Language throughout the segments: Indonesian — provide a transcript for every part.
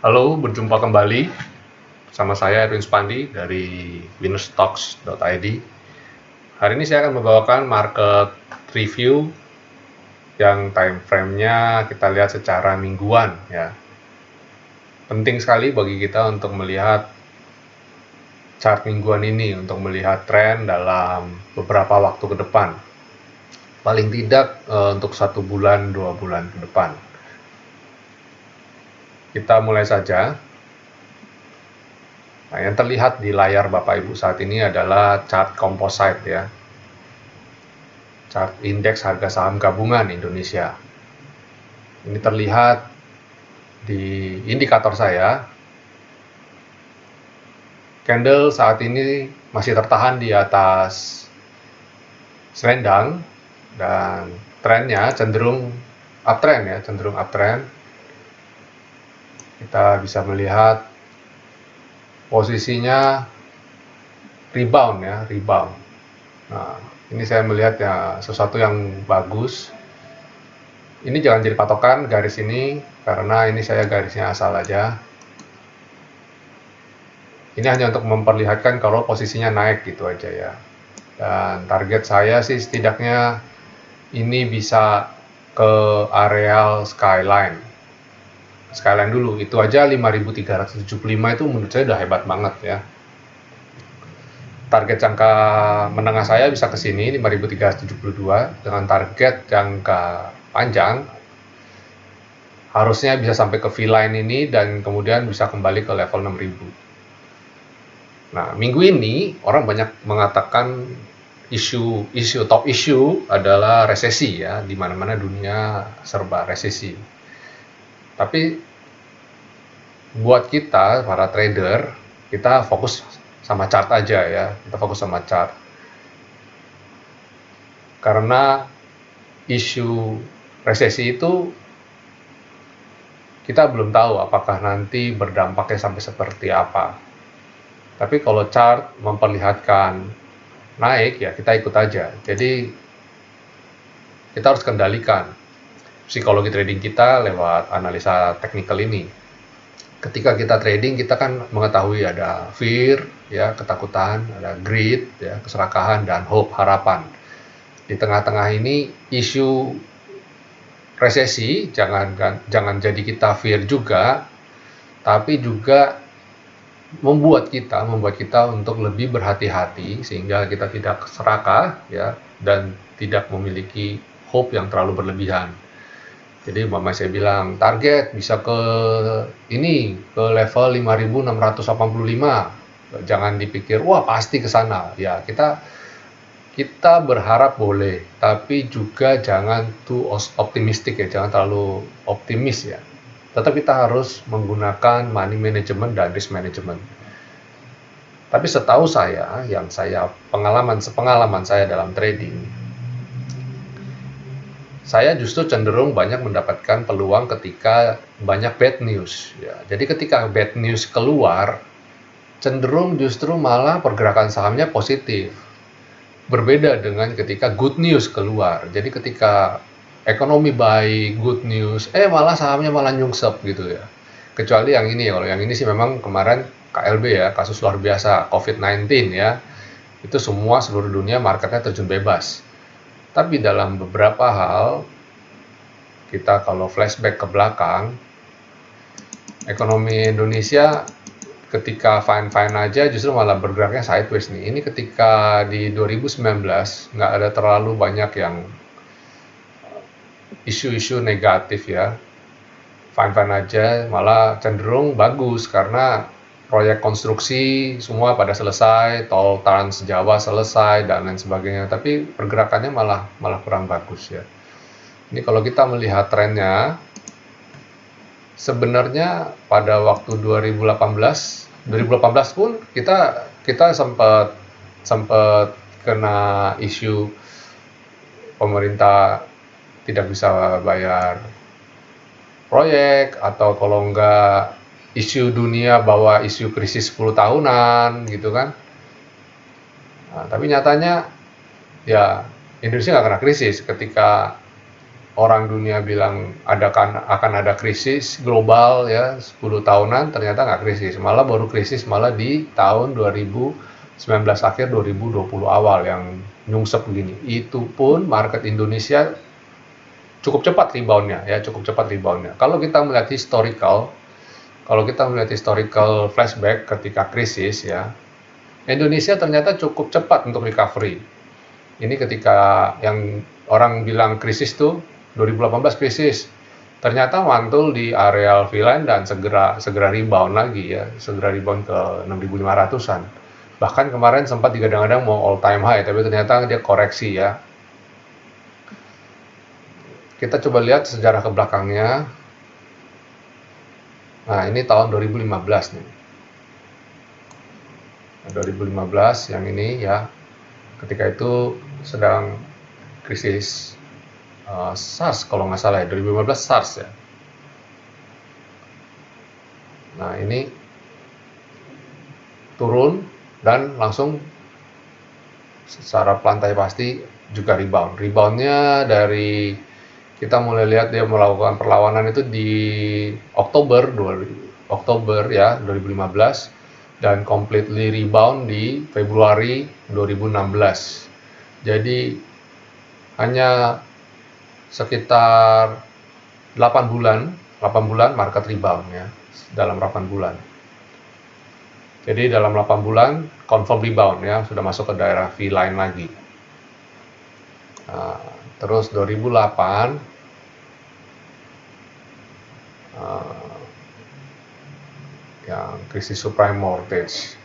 Halo, berjumpa kembali sama saya Erwin Spandi dari winnerstocks.id. Hari ini saya akan membawakan market review yang time frame-nya kita lihat secara mingguan ya. Penting sekali bagi kita untuk melihat chart mingguan ini untuk melihat tren dalam beberapa waktu ke depan. Paling tidak untuk 1 bulan, 2 bulan ke depan. Kita mulai saja. Nah, yang terlihat di layar Bapak Ibu saat ini adalah chart composite ya. Chart indeks harga saham gabungan Indonesia. Ini terlihat di indikator saya. Candle saat ini masih tertahan di atas selendang dan trennya cenderung uptrend ya, cenderung uptrend. Kita bisa melihat posisinya rebound ya, rebound. Nah, ini saya melihat ya sesuatu yang bagus. Ini jangan jadi patokan garis ini karena ini saya garisnya asal aja. Ini hanya untuk memperlihatkan kalau posisinya naik gitu aja ya. Dan target saya sih setidaknya ini bisa ke areal skyline. Skyline dulu, itu aja 5.375 itu menurut saya udah hebat banget ya. Target jangka menengah saya bisa ke sini 5.372 dengan target jangka panjang harusnya bisa sampai ke V-line ini dan kemudian bisa kembali ke level 6.000. Nah, minggu ini orang banyak mengatakan top issue adalah resesi ya, di mana-mana dunia serba resesi. Tapi buat kita para trader, kita fokus sama chart aja ya, kita fokus sama chart. Karena isu resesi itu kita belum tahu apakah nanti berdampaknya sampai seperti apa. Tapi kalau chart memperlihatkan naik ya kita ikut aja. Jadi kita harus kendalikan psikologi trading kita lewat analisa teknikal ini. Ketika kita trading kita kan mengetahui ada fear ya, ketakutan, ada greed ya, keserakahan dan hope, harapan. Di tengah-tengah ini isu resesi jangan jadi kita fear juga, tapi juga membuat kita untuk lebih berhati-hati sehingga kita tidak serakah ya dan tidak memiliki hope yang terlalu berlebihan. Jadi saya bilang target bisa ke level 5.685. Jangan dipikir wah pasti ke sana. Ya, kita berharap boleh, tapi juga jangan too optimistic ya, jangan terlalu optimis ya. Tetap kita harus menggunakan money management dan risk management. Tapi setahu saya, pengalaman saya dalam trading, saya justru cenderung banyak mendapatkan peluang ketika banyak bad news. Ya. Jadi ketika bad news keluar, cenderung justru malah pergerakan sahamnya positif. Berbeda dengan ketika good news keluar. Jadi ketika ekonomi baik, good news, malah sahamnya malah nyungsep gitu ya. Kecuali yang ini ya, kalau yang ini sih memang kemarin KLB ya, kasus luar biasa COVID-19 ya. Itu semua seluruh dunia marketnya terjun bebas. Tapi dalam beberapa hal, kita kalau flashback ke belakang, ekonomi Indonesia ketika fine-fine aja justru malah bergeraknya sideways nih. Ini ketika di 2019 nggak ada terlalu banyak yang isu-isu negatif ya. Fine-fine aja, malah cenderung bagus karena proyek konstruksi semua pada selesai, tol Trans Jawa selesai dan lain sebagainya. Tapi pergerakannya malah kurang bagus ya. Ini kalau kita melihat trennya, sebenarnya pada waktu 2018 pun kita sempat kena isu pemerintah tidak bisa bayar proyek, atau kalau enggak isu dunia bahwa isu krisis 10 tahunan gitu kan. Nah, tapi nyatanya ya Indonesia nggak kena krisis ketika orang dunia bilang akan ada krisis global ya 10 tahunan, ternyata nggak krisis, malah baru krisis malah di tahun 2019 akhir 2020 awal yang nyungsep begini. Itu pun market Indonesia cukup cepat reboundnya ya, cukup cepat reboundnya. Kalau kita melihat historical flashback ketika krisis ya, Indonesia ternyata cukup cepat untuk recovery. Ini ketika yang orang bilang krisis tuh 2018 krisis, ternyata mantul di areal V-line dan segera rebound lagi ya, segera rebound ke 6.500-an. Bahkan kemarin sempat digadang-gadang mau all time high, tapi ternyata dia koreksi ya. Kita coba lihat sejarah ke belakangnya. Nah, ini tahun 2015 nih. 2015 yang ini ya, ketika itu sedang krisis SARS kalau nggak salah ya, 2015 SARS ya. Nah, ini turun dan langsung secara plantai pasti juga rebound. Reboundnya dari kita mulai lihat dia melakukan perlawanan itu di Oktober ya 2015 dan completely rebound di Februari 2016. Jadi hanya sekitar 8 bulan market rebound ya, dalam 8 bulan. Jadi dalam 8 bulan confirm rebound ya, sudah masuk ke daerah V-line lagi. Nah, terus 2008 yang krisis subprime mortgage.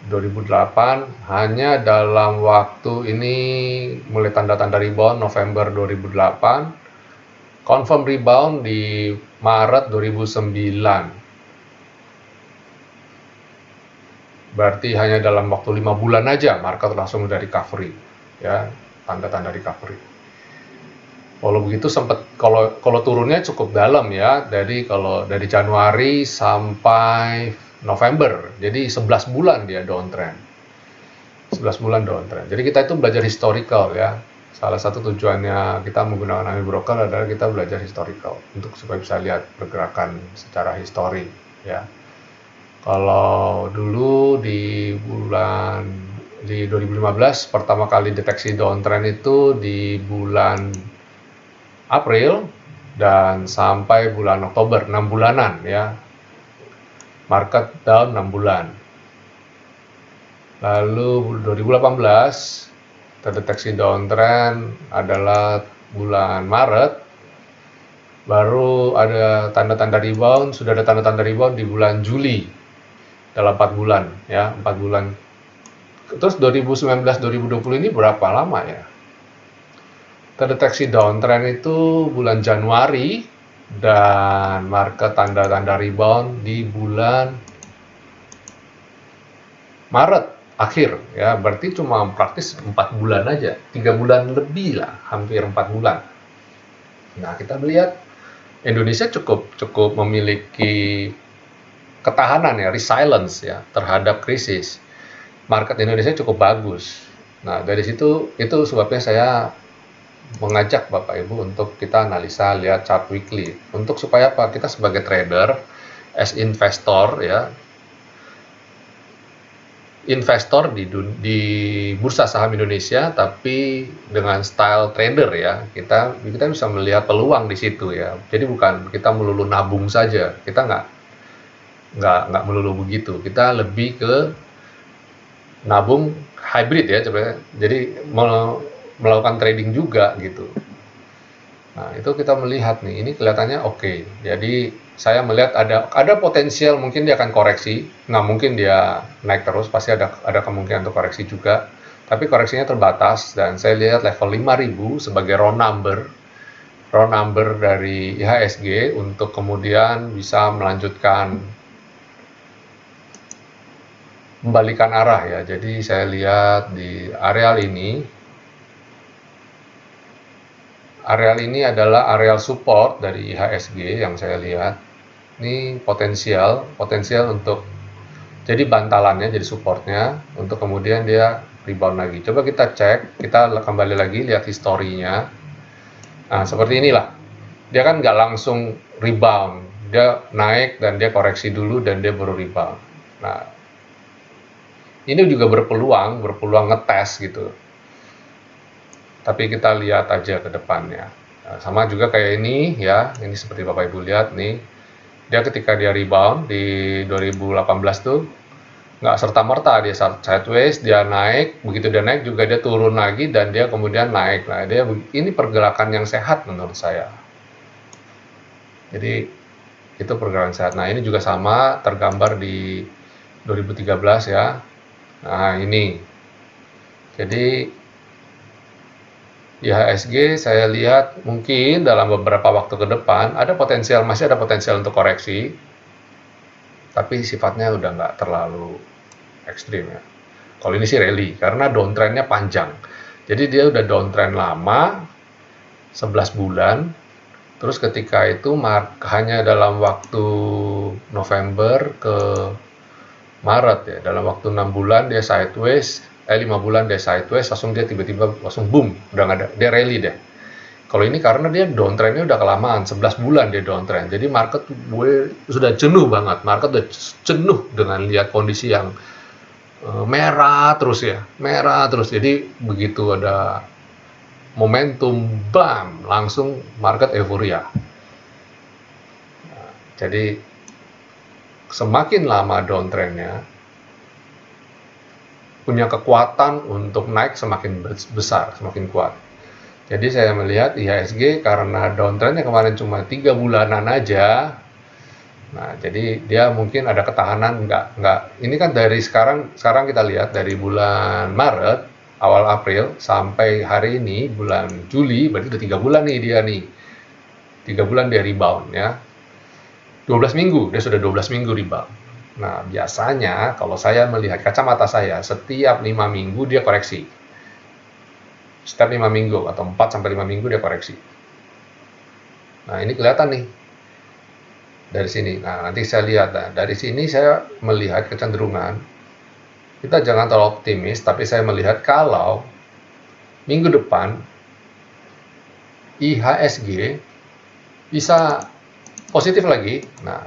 2008 hanya dalam waktu ini mulai tanda-tanda rebound November 2008, confirm rebound di Maret 2009. Berarti hanya dalam waktu 5 bulan aja market langsung udah recovery ya, tanda-tanda recovery. Kalau begitu kalau turunnya cukup dalam ya, dari Januari sampai November, jadi 11 bulan dia downtrend. 11 bulan downtrend. Jadi kita itu belajar historical ya. Salah satu tujuannya kita menggunakan Ami Broker adalah kita belajar historical untuk supaya bisa lihat pergerakan secara histori ya. Kalau dulu di 2015 pertama kali deteksi downtrend itu di bulan April dan sampai bulan Oktober, 6 bulanan ya. Market down 6 bulan. Lalu 2018 terdeteksi downtrend adalah bulan Maret. Baru ada tanda-tanda rebound, sudah ada tanda-tanda rebound di bulan Juli. Dalam 4 bulan ya, 4 bulan. Terus 2019-2020 ini berapa lama ya? Terdeteksi downtrend itu bulan Januari dan market tanda-tanda rebound di bulan Maret akhir ya, berarti cuma praktis 4 bulan aja, 3 bulan lebih lah, hampir 4 bulan. Nah, kita melihat Indonesia cukup memiliki ketahanan ya, resilience ya terhadap krisis. Market Indonesia cukup bagus. Nah, dari situ itu sebabnya saya mengajak Bapak Ibu untuk kita analisa, lihat chart weekly. Untuk supaya apa? Kita sebagai trader, as investor ya, investor di bursa saham Indonesia, tapi dengan style trader ya, kita bisa melihat peluang di situ ya. Jadi bukan kita melulu nabung saja, kita nggak melulu begitu, kita lebih ke nabung hybrid ya, coba jadi melakukan trading juga gitu. Nah, itu kita melihat nih, ini kelihatannya oke. Jadi saya melihat ada potensial mungkin dia akan koreksi, nggak mungkin dia naik terus, pasti ada kemungkinan untuk koreksi juga, tapi koreksinya terbatas dan saya lihat level 5.000 sebagai round number dari IHSG untuk kemudian bisa melanjutkan membalikan arah ya. Jadi saya lihat di areal ini adalah areal support dari IHSG yang saya lihat. Ini potensial untuk jadi bantalannya, jadi supportnya untuk kemudian dia rebound lagi. Coba kita cek, kita kembali lagi lihat historinya. Nah, seperti inilah. Dia kan nggak langsung rebound, dia naik dan dia koreksi dulu dan dia baru rebound. Nah, ini juga berpeluang ngetes gitu. Tapi kita lihat aja ke depannya. Nah, sama juga kayak ini ya, ini seperti Bapak Ibu lihat nih. Dia ketika dia rebound di 2018 tuh nggak serta-merta dia sideways, dia naik, begitu dia naik juga dia turun lagi dan dia kemudian naik. Nah, ini pergerakan yang sehat menurut saya. Jadi itu pergerakan sehat. Nah, ini juga sama tergambar di 2013 ya. Nah, ini. Jadi IHSG saya lihat mungkin dalam beberapa waktu ke depan masih ada potensial untuk koreksi, tapi sifatnya udah nggak terlalu ekstrim ya. Kalau ini sih rally, karena downtrendnya panjang. Jadi dia udah downtrend lama, 11 bulan, terus ketika itu hanya dalam waktu November ke Maret ya, dalam waktu 6 bulan dia sideways, 5 bulan dia sideways, langsung dia tiba-tiba langsung boom, udah nggak ada, dia rally deh. Kalau ini karena dia downtrendnya udah kelamaan, 11 bulan dia downtrend. Jadi market gue sudah jenuh banget. Market udah jenuh dengan lihat kondisi yang merah terus ya, merah terus. Jadi begitu ada momentum, bam, langsung market euforia. Nah, jadi semakin lama downtrendnya, punya kekuatan untuk naik semakin besar, semakin kuat. Jadi saya melihat IHSG karena downtrendnya kemarin cuma 3 bulanan aja. Nah, jadi dia mungkin ada ketahanan, nggak. Ini kan dari sekarang kita lihat dari bulan Maret, awal April, sampai hari ini, bulan Juli, berarti udah 3 bulan nih dia nih. 3 bulan dia rebound ya. 12 minggu, dia sudah 12 minggu rebound. Nah, biasanya kalau saya melihat kacamata saya, setiap 5 minggu dia koreksi. Setiap 5 minggu atau 4-5 minggu dia koreksi. Nah, ini kelihatan nih dari sini. Nah, nanti saya lihat. Nah, dari sini saya melihat kecenderungan kita jangan terlalu optimis, tapi saya melihat kalau minggu depan IHSG bisa positif lagi. Nah,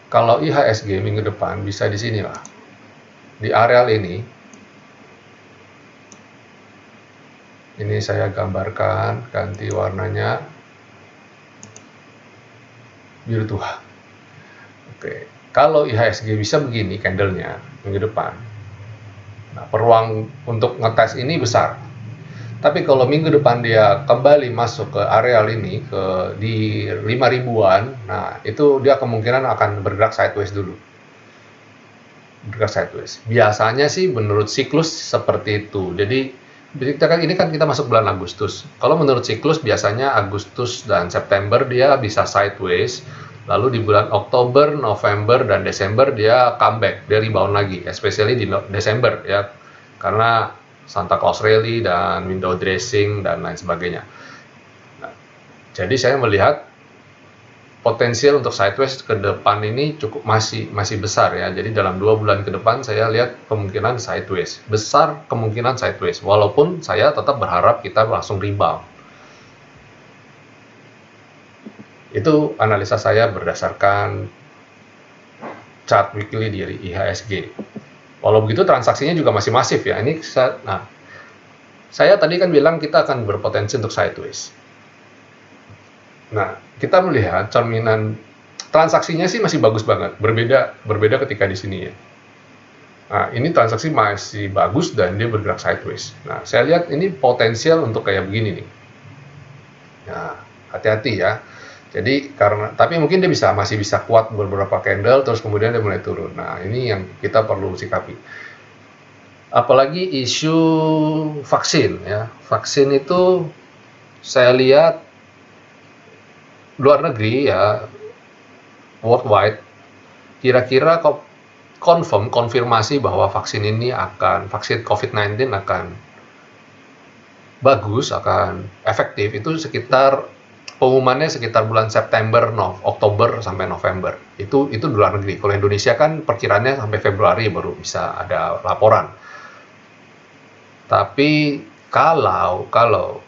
kalau IHSG minggu depan bisa di sini lah, di areal ini. Ini saya gambarkan, ganti warnanya biru tua. Oke, kalau IHSG bisa begini candlenya minggu depan, nah, peluang untuk ngetes ini besar. Tapi kalau minggu depan dia kembali masuk ke areal ini di 5 ribuan, nah itu dia kemungkinan akan bergerak sideways dulu. Bergerak sideways. Biasanya sih menurut siklus seperti itu. Jadi ini kan kita masuk bulan Agustus. Kalau menurut siklus biasanya Agustus dan September dia bisa sideways. Lalu di bulan Oktober, November, dan Desember dia comeback, dia rebound lagi, especially di Desember ya, karena Santa Claus Rally dan window dressing dan lain sebagainya. Nah, jadi saya melihat potensial untuk sideways ke depan ini cukup masih besar ya. Jadi dalam 2 bulan ke depan saya lihat kemungkinan sideways, besar kemungkinan sideways. Walaupun saya tetap berharap kita langsung rebound. Itu analisa saya berdasarkan chart weekly dari IHSG. Walau begitu transaksinya juga masih masif ya. Saya tadi kan bilang kita akan berpotensi untuk sideways. Nah, kita melihat cerminan transaksinya sih masih bagus banget. Berbeda ketika di sini ya. Nah, ini transaksi masih bagus dan dia bergerak sideways. Nah, saya lihat ini potensial untuk kayak begini nih. Nah, hati-hati ya. Jadi tapi mungkin dia masih bisa kuat beberapa candle terus kemudian dia mulai turun. Nah, ini yang kita perlu sikapi. Apalagi isu vaksin ya. Vaksin itu saya lihat luar negeri ya, worldwide, kira-kira konfirmasi bahwa vaksin COVID-19 akan bagus, akan efektif itu sekitar pengumumannya sekitar bulan September, Oktober sampai November. Itu di luar negeri. Kalau Indonesia kan perkiraannya sampai Februari baru bisa ada laporan. Tapi kalau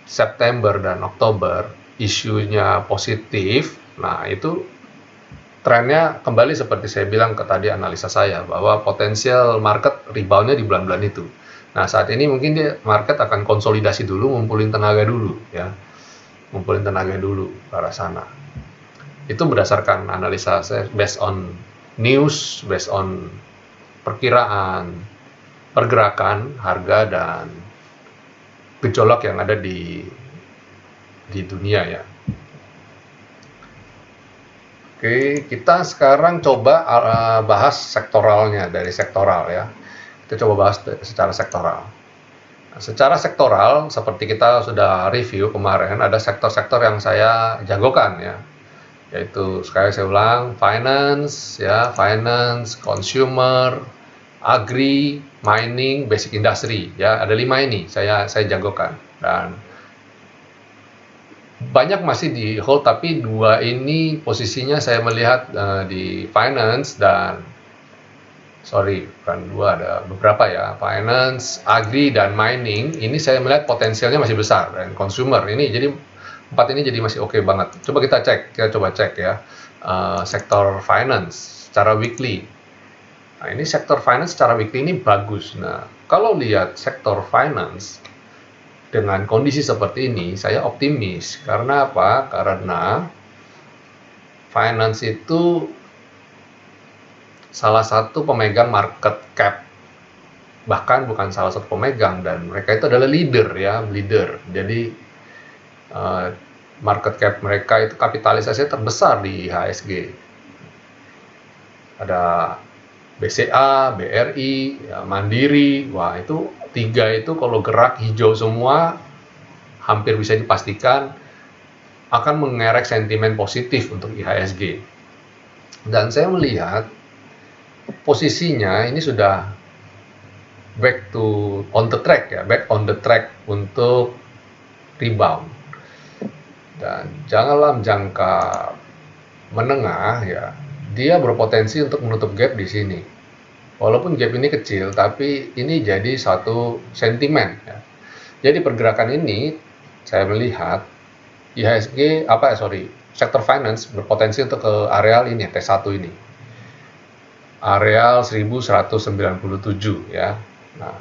September dan Oktober isunya positif, nah itu trennya kembali seperti saya bilang ke tadi analisa saya, bahwa potensial market reboundnya di bulan-bulan itu. Nah, saat ini mungkin dia market akan konsolidasi dulu, ngumpulin tenaga dulu ya. Ngumpulin tenaga dulu ke arah sana. Itu berdasarkan analisa saya based on news, based on perkiraan pergerakan harga dan gejolak yang ada di dunia ya. Oke, kita sekarang coba bahas sektoralnya, dari sektoral ya. Kita coba bahas secara sektoral. Nah, secara sektoral, seperti kita sudah review kemarin, ada sektor-sektor yang saya jagokan ya. Yaitu, sekali saya ulang, finance, ya, finance, consumer, agri, mining, basic industry, ya, ada 5 ini saya jagokan. Dan banyak masih di hold, tapi 2 ini posisinya saya melihat di finance dan bukan 2, ada beberapa ya, finance, agri, dan mining, ini saya melihat potensialnya masih besar, dan consumer ini, jadi 4 ini jadi masih oke banget. Coba kita coba cek ya, sektor finance secara weekly. Nah, ini sektor finance secara weekly ini bagus. Nah, kalau lihat sektor finance dengan kondisi seperti ini, saya optimis. Karena apa? Karena finance itu salah satu pemegang market cap, bahkan bukan salah satu pemegang, dan mereka itu adalah leader. Jadi market cap mereka itu kapitalisasi terbesar di IHSG. Ada BCA, BRI, ya, Mandiri. Wah, itu 3 itu kalau gerak hijau semua, hampir bisa dipastikan akan mengerek sentimen positif untuk IHSG. Dan saya melihat posisinya ini sudah back on the track untuk rebound. Dan janganlah jangka menengah ya, dia berpotensi untuk menutup gap di sini. Walaupun gap ini kecil, tapi ini jadi satu sentimen ya. Jadi pergerakan ini saya melihat sektor finance berpotensi untuk ke areal ini, T1 ini. Areal 1197 ya. Nah,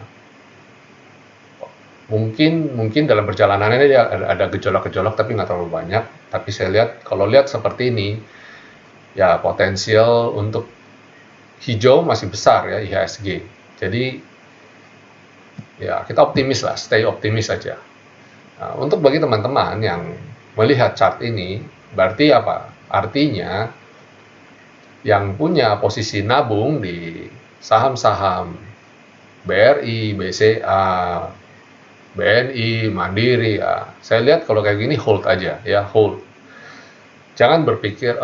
mungkin dalam perjalanannya dia ada gejolak-gejolak, tapi nggak terlalu banyak. Tapi saya lihat, kalau lihat seperti ini, ya potensial untuk hijau masih besar ya IHSG. Jadi ya kita optimis lah, stay optimis saja. Nah, untuk bagi teman-teman yang melihat chart ini, berarti apa? Artinya yang punya posisi nabung di saham-saham BRI, BCA, BNI, Mandiri, ya, saya lihat kalau kayak gini hold aja ya, hold. Jangan berpikir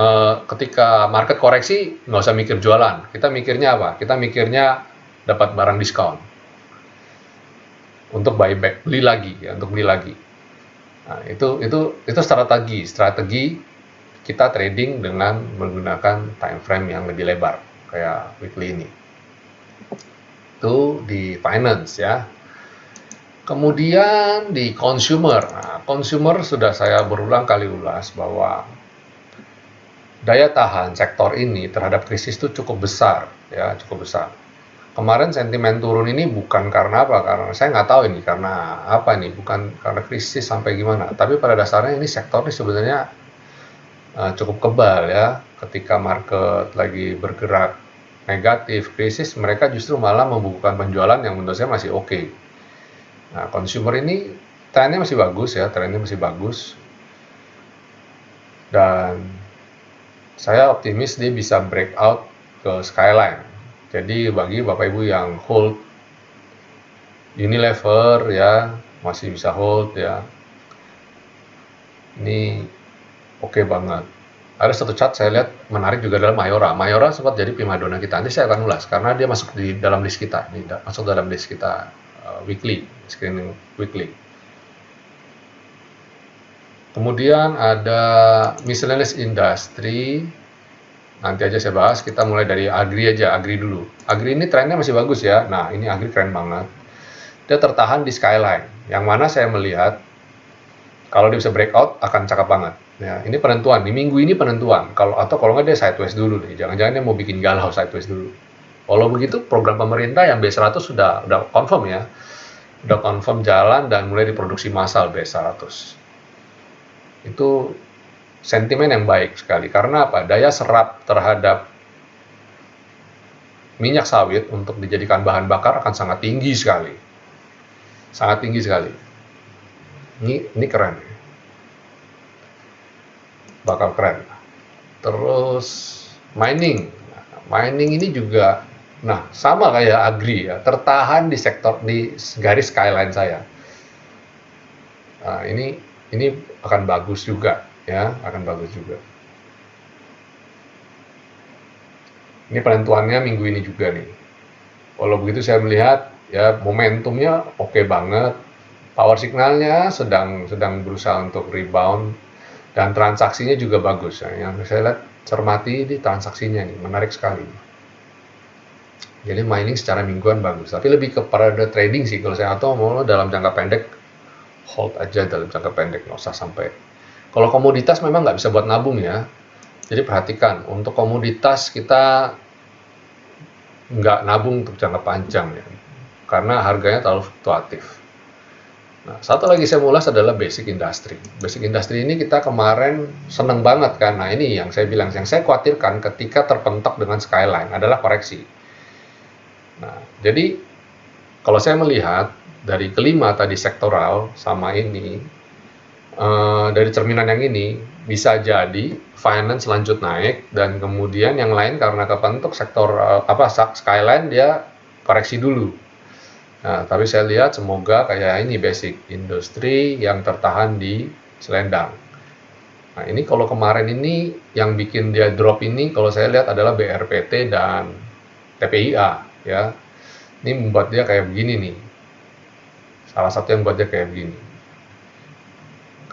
ketika market koreksi nggak usah mikir jualan. Kita mikirnya apa? Kita mikirnya dapat barang diskon untuk buyback, beli lagi ya, untuk beli lagi. Nah, itu strategi kita trading dengan menggunakan time frame yang lebih lebar kayak weekly ini. Itu di finance ya. Kemudian di consumer. Nah, consumer sudah saya berulang kali ulas bahwa daya tahan sektor ini terhadap krisis itu cukup besar ya, cukup besar. Kemarin sentimen turun ini bukan karena apa? Karena saya nggak tahu ini karena apa nih, bukan karena krisis sampai gimana. Tapi pada dasarnya ini sektor ini sebenarnya cukup kebal ya. Ketika market lagi bergerak negatif, krisis, mereka justru malah membukukan penjualan yang menurut saya masih oke. Nah, consumer ini trennya masih bagus ya, dan saya optimis dia bisa breakout ke skyline. Jadi bagi Bapak Ibu yang hold Unilever ya, masih bisa hold ya. Ini oke banget. Ada satu chart saya lihat menarik juga adalah Mayora. Mayora sempat jadi primadona kita. Nanti saya akan ulas karena dia masuk di dalam list kita. Masuk dalam list kita weekly, screening weekly. Kemudian ada miscellaneous industry, nanti aja saya bahas. Kita mulai dari agri aja, agri dulu. Agri ini trennya masih bagus ya. Nah, ini agri keren banget. Dia tertahan di skyline, yang mana saya melihat kalau dia bisa breakout akan cakep banget. Ya, ini penentuan, di minggu ini penentuan. Kalau nggak dia sideways dulu nih. Jangan-jangan dia mau bikin galau sideways dulu. Kalau begitu program pemerintah yang B100 sudah confirm ya. Udah confirm jalan dan mulai diproduksi massal B100. Itu sentimen yang baik sekali. Karena apa? Daya serap terhadap minyak sawit untuk dijadikan bahan bakar akan sangat tinggi sekali. Sangat tinggi sekali. Ini keren. Bakal keren. Terus mining. Mining ini juga sama kayak agri ya, tertahan di sektor di garis skyline saya. Nah, ini akan bagus juga ya, akan bagus juga. Ini penentuannya minggu ini juga nih. Kalau begitu saya melihat ya momentumnya oke banget. Power signalnya sedang berusaha untuk rebound dan transaksinya juga bagus. Yang saya lihat cermati di transaksinya nih, menarik sekali. Jadi mining secara mingguan bagus, tapi lebih kepada trading sih kalau saya, atau mau dalam jangka pendek hold aja dalam jangka pendek, nggak usah sampai. Kalau komoditas memang nggak bisa buat nabung ya. Jadi perhatikan, untuk komoditas kita nggak nabung untuk jangka panjang ya, karena harganya terlalu fluktuatif. Nah, satu lagi saya ulas adalah basic industry. Basic industry ini kita kemarin seneng banget kan. Nah, ini yang saya bilang, yang saya khawatirkan ketika terpentok dengan skyline adalah koreksi. Nah, jadi kalau saya melihat dari kelima tadi sektoral sama ini, dari cerminan yang ini bisa jadi finance lanjut naik dan kemudian yang lain karena kepentok sektor skyline dia koreksi dulu. Nah, tapi saya lihat semoga kayak ini basic industri yang tertahan di selendang. Nah, ini kalau kemarin ini yang bikin dia drop ini kalau saya lihat adalah BRPT dan TPIA ya. Ini membuat dia kayak begini nih. Salah satu yang membuat dia kayak begini.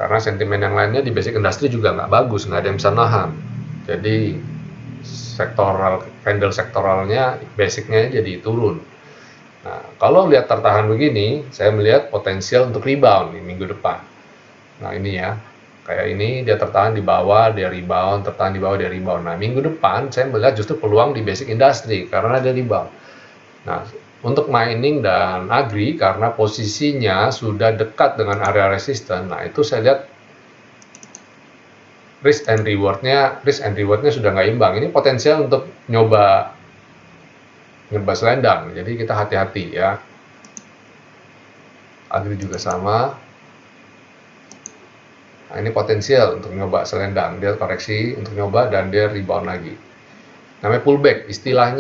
Karena sentimen yang lainnya di basic industry juga nggak bagus, nggak ada yang bisa nahan. Jadi sektoral, candle sektoralnya, basicnya jadi turun. Nah, kalau lihat tertahan begini, saya melihat potensial untuk rebound di minggu depan. Nah, ini ya, kayak ini dia tertahan di bawah, dia rebound, tertahan di bawah, dia rebound. Nah, minggu depan saya melihat justru peluang di basic industry karena dia rebound. Nah, untuk mining dan agri karena posisinya sudah dekat dengan area resisten, nah itu saya lihat risk and rewardnya sudah nggak imbang. Ini potensial untuk nyoba selendang, jadi kita hati-hati ya. Agri juga sama. Nah, ini potensial untuk nyoba selendang, dia koreksi untuk nyoba dan dia rebound lagi. Namanya pullback, istilah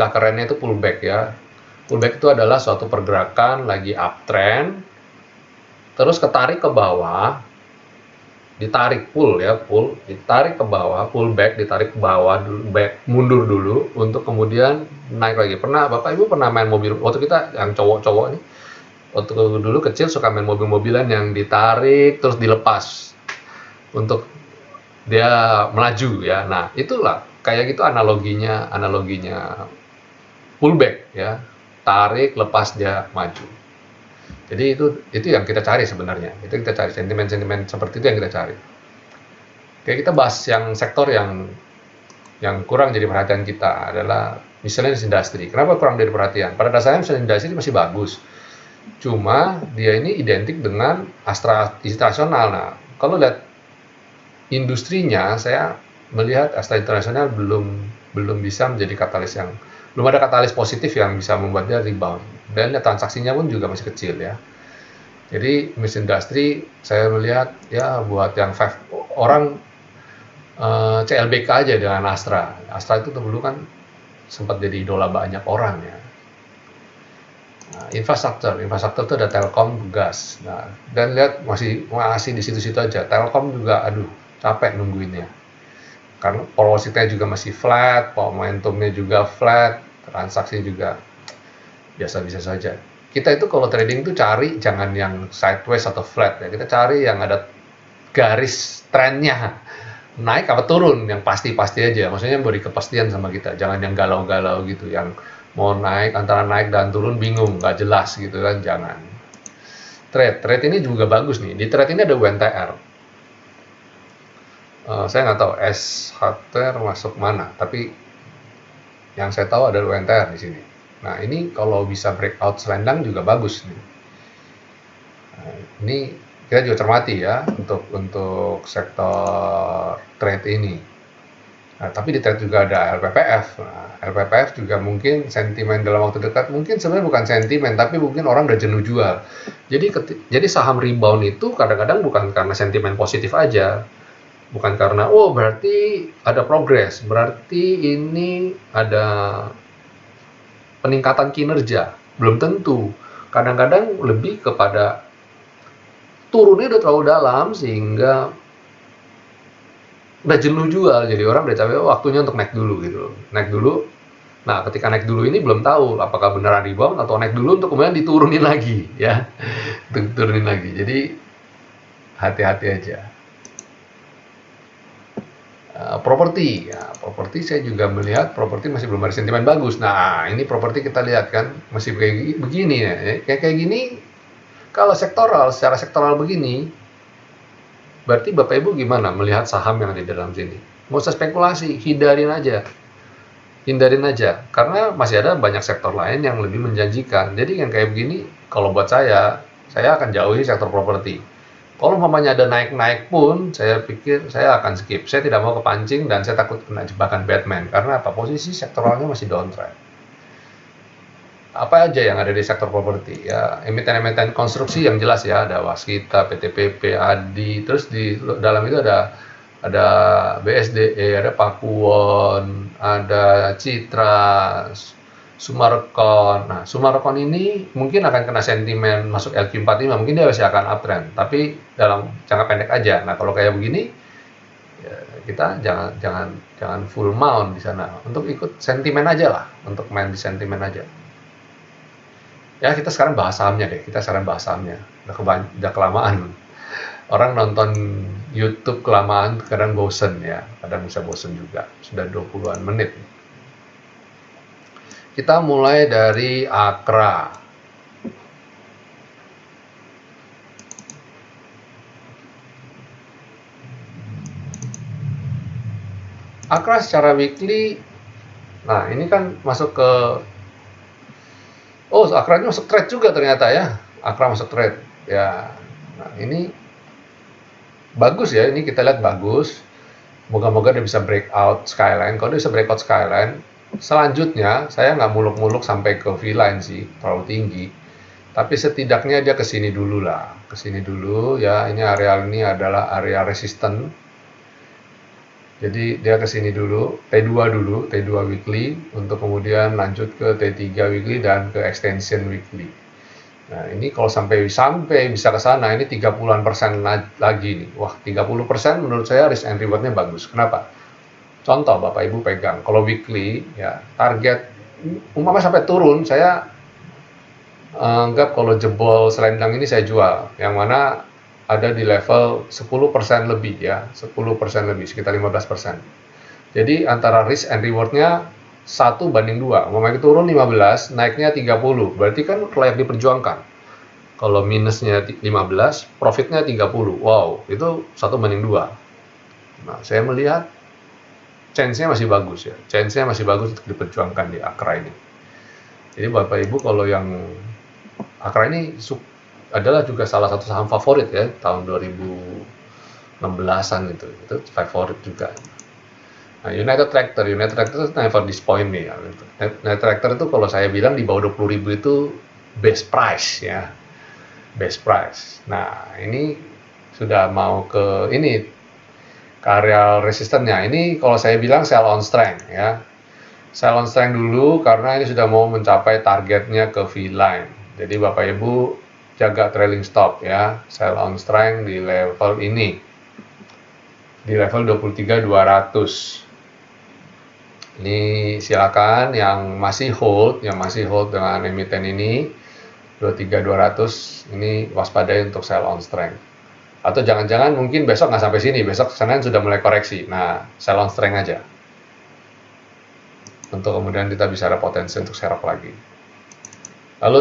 kerennya itu pullback ya. Pullback itu adalah suatu pergerakan lagi uptrend, terus ketarik ke bawah, ditarik ditarik ke bawah, pullback, ditarik ke bawah, mundur dulu untuk kemudian naik lagi. Bapak Ibu pernah main mobil, waktu kita yang cowok-cowok nih, waktu dulu kecil suka main mobil-mobilan yang ditarik terus dilepas untuk dia melaju ya. Nah, itulah kayak gitu analoginya pullback ya. Tarik, lepas, dia maju. Jadi itu yang kita cari sebenarnya. Itu kita cari sentimen-sentimen seperti itu yang kita cari. Oke, kita bahas yang sektor yang kurang jadi perhatian kita adalah miscellaneous industry. Kenapa kurang jadi perhatian? Pada dasarnya miscellaneous industry masih bagus. Cuma dia ini identik dengan Astra International. Nah, kalau lihat industrinya, saya melihat Astra International belum bisa menjadi katalis belum ada katalis positif yang bisa membuat dia rebound. Dan transaksinya pun juga masih kecil ya. Jadi Miss Industry saya melihat ya buat yang orang CLBK aja dengan Astra. Astra itu dulu kan sempat jadi idola banyak orang ya. Nah, infrastruktur itu ada Telkom, gas. Nah, dan lihat masih di situ-situ aja. Telkom juga aduh capek nungguinnya. Karena porositnya juga masih flat, momentumnya juga flat, transaksi juga biasa-biasa saja. Kita itu kalau trading itu cari jangan yang sideways atau flat ya, kita cari yang ada garis trennya, naik apa turun, yang pasti-pasti aja. Maksudnya beri kepastian sama kita, jangan yang galau-galau gitu, yang mau naik, antara naik dan turun bingung, nggak jelas gitu kan, jangan. Trade ini juga bagus nih, di trade ini ada UNTR. Saya nggak tahu SHTR masuk mana, tapi yang saya tahu ada UNTR di sini. Nah, ini kalau bisa breakout selendang juga bagus nih. Nah, ini kita juga cermati ya untuk sektor trade ini. Nah, tapi di trade juga ada LPPF. Nah, LPPF juga mungkin sentimen dalam waktu dekat, mungkin sebenarnya bukan sentimen, tapi mungkin orang udah jenuh jual. Jadi saham rebound itu kadang-kadang bukan karena sentimen positif aja, bukan karena oh berarti ada progres, berarti ini ada peningkatan kinerja, belum tentu. Kadang-kadang lebih kepada turunnya udah terlalu dalam sehingga udah jenuh jual, jadi orang udah capek, waktunya untuk naik dulu gitu, naik dulu. Nah, ketika naik dulu ini belum tahu apakah beneran rebound atau naik dulu untuk kemudian diturunin lagi ya, diturunin lagi. Jadi hati-hati aja. Properti, ya properti saya juga melihat properti masih belum ada sentimen bagus. Nah, ini properti kita lihat kan masih kayak begini ya, kayak gini. Kalau secara sektoral begini, berarti Bapak Ibu gimana melihat saham yang ada di dalam sini? Nggak usah spekulasi, hindarin aja, karena masih ada banyak sektor lain yang lebih menjanjikan. Jadi yang kayak begini, kalau buat saya akan jauhi sektor properti. Kalau umpamanya ada naik-naik pun, saya pikir saya akan skip. Saya tidak mau kepancing dan saya takut kena jebakan Batman. Karena apa? Posisi sektoralnya masih downtrend. Apa aja yang ada di sektor properti? Ya, emiten-emiten konstruksi yang jelas ya, ada Waskita, PTPP, ADI, terus di dalam itu ada BSDE, ada Pakuwon, ada Citra, Sumarekon. Nah, Sumarekon ini mungkin akan kena sentimen masuk LQ45, mungkin dia masih akan uptrend, tapi dalam jangka pendek aja. Nah, kalau kayak begini, ya kita jangan full mount di sana. Untuk ikut sentimen aja lah, untuk main di sentimen aja. Ya, kita sekarang bahas sahamnya deh. Kita sekarang bahas sahamnya. Udah kelamaan. Orang nonton YouTube kelamaan kadang bosen ya, kadang bisa bosen juga. Sudah 20-an menit. Kita mulai dari Akra. Akra secara weekly, nah ini kan masuk ke, oh Akra ini masuk trade juga ternyata ya. Akra masuk trade. Ya, nah ini bagus ya, ini kita lihat bagus. Moga-moga dia bisa breakout skyline. Kalau dia bisa breakout skyline, selanjutnya saya nggak muluk-muluk sampai ke V-line sih, terlalu tinggi. Tapi setidaknya dia kesini dulu lah, kesini dulu ya. Ini area ini adalah area resisten. Jadi dia kesini dulu, T2 weekly, untuk kemudian lanjut ke T3 weekly dan ke extension weekly. Nah ini kalau sampai bisa ke sana, ini 30% lagi nih. Wah 30% menurut saya risk and rewardnya bagus. Kenapa? Contoh Bapak Ibu pegang, kalau weekly ya target umpama sampai turun, saya anggap kalau jebol selendang ini saya jual, yang mana ada di level 10% lebih ya, 10% lebih, sekitar 15%. Jadi antara risk and rewardnya 1:2, umpamanya turun 15, naiknya 30, berarti kan layak diperjuangkan. Kalau minusnya 15, profitnya 30, wow, itu 1:2. Nah, saya melihat chance-nya masih bagus ya, chance-nya masih bagus untuk diperjuangkan di Akra ini. Jadi Bapak Ibu kalau yang Akra ini adalah juga salah satu saham favorit ya tahun 2016-an itu favorit juga. Nah, United Tractor itu never disappoint nih ya. United Tractor itu kalau saya bilang di bawah 20.000 itu best price ya, best price. Nah ini sudah mau ke ini area resistennya. Ini kalau saya bilang sell on strength ya, sell on strength dulu karena ini sudah mau mencapai targetnya ke V-line. Jadi Bapak Ibu jaga trailing stop ya, sell on strength di level ini, di level 23.200. Ini silakan yang masih hold dengan emiten ini 23.200, ini waspadai untuk sell on strength. Atau jangan-jangan mungkin besok nggak sampai sini, besok Senin sudah mulai koreksi. Nah, sell on strength aja. Untuk kemudian kita bisa ada potensi untuk serok lagi. Lalu